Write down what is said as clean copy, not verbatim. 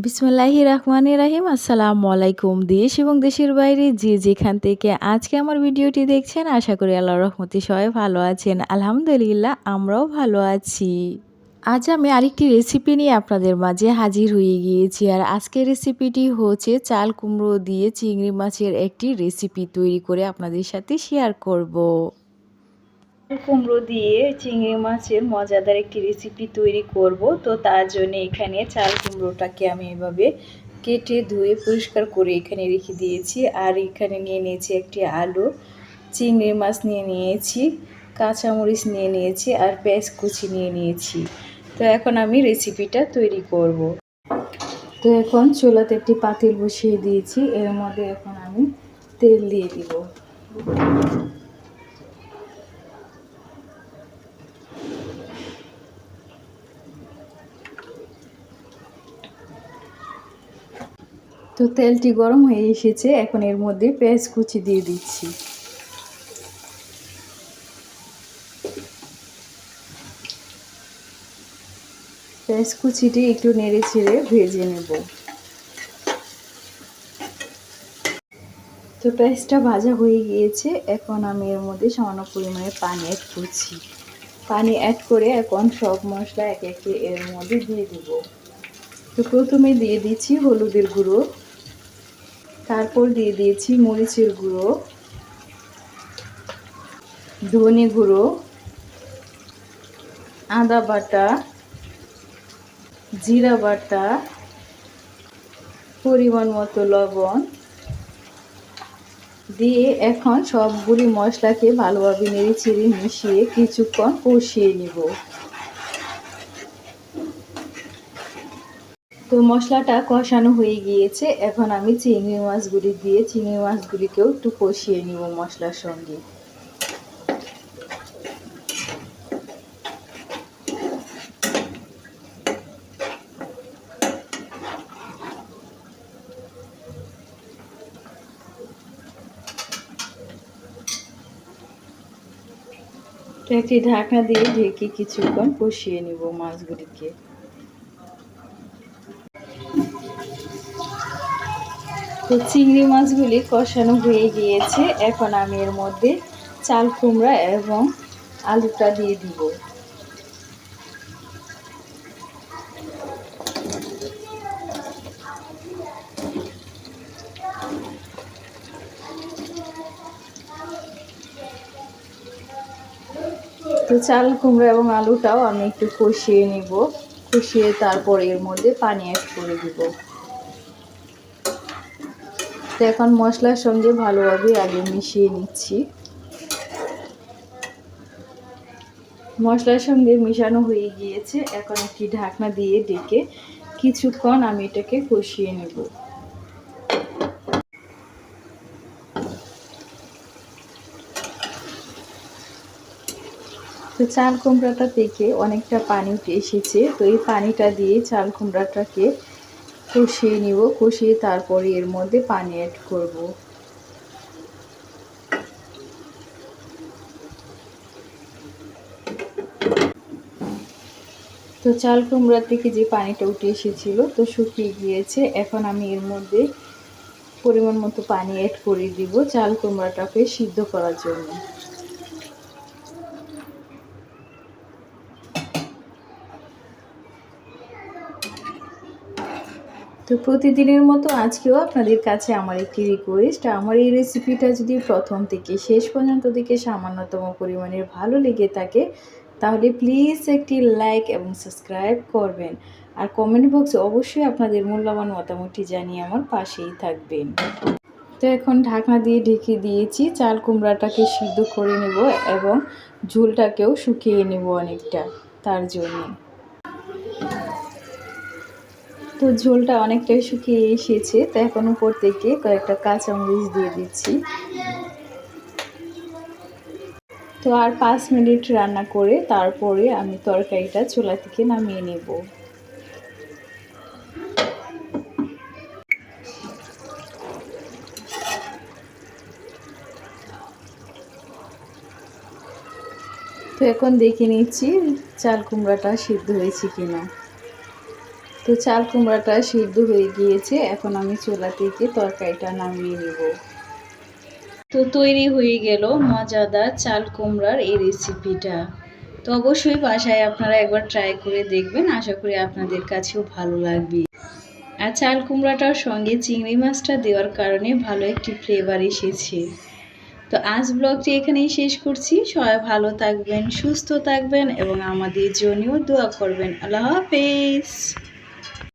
বিসমিল্লাহির রহমানির রহিম। আসসালামু আলাইকুম। দেশ এবং দেশের বাইরে যে যেখান থেকে আজকে আমার ভিডিওটি দেখছেন, আশা করি আল্লাহর রহমতে সবাই ভালো আছেন। আলহামদুলিল্লাহ, আমরাও ভালো আছি। আজ আমি আরেকটি রেসিপি নিয়ে আপনাদের মাঝে হাজির হয়ে গিয়েছি। আর আজকের রেসিপিটি হচ্ছে চাল কুমড়ো দিয়ে চিংড়ি মাছের একটি রেসিপি তৈরি করে আপনাদের সাথে শেয়ার করব। কুমড়ো দিয়ে চিংড়ি মাছের মজাদার একটি রেসিপি তৈরি করব। তো তার জন্য এখানে চাল কুমড়োটাকে আমি এভাবে কেটে ধুয়ে পরিষ্কার করে এখানে রেখে দিয়েছি। আর এখানে নিয়ে নিয়েছি একটি আলু, চিংড়ি মাছ নিয়ে নিয়েছি, কাঁচামরিচ নিয়ে নিয়েছি আর পেঁয়াজ কুচি নিয়ে নিয়েছি। তো এখন আমি রেসিপিটা তৈরি করব। তো এখন চুলাতে একটি পাতিল বসিয়ে দিয়েছি। এর মধ্যে এখন আমি তেল দিয়ে দিব। তো তেলটি গরম হয়ে এসেছে, এখন এর মধ্যে পেঁয়াজ কুচি দিয়ে দিচ্ছি। পেঁয়াজ কুচিটি একটু নেড়ে ছেড়ে ভেজে নেব। তো পেঁয়াজটা ভাজা হয়ে গিয়েছে, এখন আমি এর মধ্যে সামান্য পরিমাণে পানি অ্যাড করছি। পানি অ্যাড করে এখন সব মশলা একে একে এর মধ্যে দিয়ে দেব। তো প্রথমে দিয়ে দিচ্ছি হলুদের গুঁড়ো, তারপর দিয়ে দিয়েছি মরিচের গুঁড়ো, ধনে গুঁড়ো, আদা বাটা, জিরা বাটা, পরিমাণ মতো লবণ দিয়ে এখন সবগুলি মশলাকে ভালোভাবে নেড়েচেড়ে মিশিয়ে কিছুক্ষণ কষিয়ে নিব। তো মশলাটা কষানো হয়ে গিয়েছে, এখন আমি চিংড়ি মাছগুলি দিয়ে চিংড়ি মাছগুলিকেও একটু কষিয়ে নিব মশলার সঙ্গে। তো একটি ঢাকনা দিয়ে ঢেকে কিছুক্ষণ কষিয়ে নিব মাছগুলিকে। তো চিংড়ি মাছগুলি কষানো হয়ে গিয়েছে, এখন আমি এর মধ্যে চাল কুমড়া এবং আলুটা দিয়ে দিব। তো চাল কুমড়া এবং আলুটাও আমি একটু কষিয়ে নিব, কষিয়ে তারপর এর মধ্যে পানি অ্যাড করে দিব। তো এখন মশলার সঙ্গে ভালোভাবে আগে মিশিয়ে নিচ্ছি। মশলার সঙ্গে মিশানো হয়ে গিয়েছে, এখন একটি ঢাকনা দিয়ে ঢেকে কিছুক্ষণ আমি এটাকে কষিয়ে নেব। তো চাল কুমড়াটা থেকে অনেকটা পানি উঠে এসেছে, তো এই পানিটা দিয়ে চাল কুমড়াটাকে কষিয়ে নিব। কষিয়ে তারপরে এর মধ্যে পানি অ্যাড করব। তো চাল কুমড়া থেকে যে পানিটা উঠে এসেছিল তো শুকিয়ে গিয়েছে, এখন আমি এর মধ্যে পরিমাণ মতো পানি অ্যাড করে দিব চাল কুমড়াটাকে সিদ্ধ করার জন্য। তো প্রতিদিনের মতো আজকেও আপনাদের কাছে আমার একটি রিকোয়েস্ট, আমার এই রেসিপিটা যদি প্রথম থেকে শেষ পর্যন্ত দেখে সামান্যতম পরিমাণের ভালো লেগে থাকে তাহলে প্লিজ একটি লাইক এবং সাবস্ক্রাইব করবেন। আর কমেন্ট বক্সে অবশ্যই আপনাদের মূল্যবান মতামতটি জানিয়ে আমার পাশেই থাকবেন। তো এখন ঢাকনা দিয়ে ঢেকে দিয়েছি, চাল কুমড়াটাকে সিদ্ধ করে নেব এবং ঝোলটাকেও শুকিয়ে নেব অনেকটা, তার জন্য। তো ঝোলটা অনেকটাই শুকিয়ে এসেছে, তো এখন উপর থেকে কয়েকটা কাঁচামরিচ দিয়ে দিচ্ছি। তো আর 5 মিনিট রান্না করে তারপরে আমি তরকারিটা চুলা থেকে নামিয়ে নেব। তো এখন দেখে নিচ্ছি চাল কুমড়াটা সিদ্ধ হয়েছে কিনা। তো চাল কুমড়াটা সিদ্ধ হয়ে গিয়েছে, এখন আমি চুলা থেকে তরকারিটা নামিয়ে নেব। তো তৈরি হয়ে গেল মজাদার চাল কুমড়ার এই রেসিপিটা। তো অবশ্যই বাসায় আপনারা একবার ট্রাই করে দেখবেন, আশা করি আপনাদের কাছেও ভালো লাগবে। আর চাল কুমড়াটার সঙ্গে চিংড়ি মাছটা দেওয়ার কারণে ভালো একটি ফ্লেভার এসেছে। তো আজ ব্লগটি এখানেই শেষ করছি। সবাই ভালো থাকবেন, সুস্থ থাকবেন এবং আমাদের জন্যও দোয়া করবেন। আল্লাহ হাফেজ।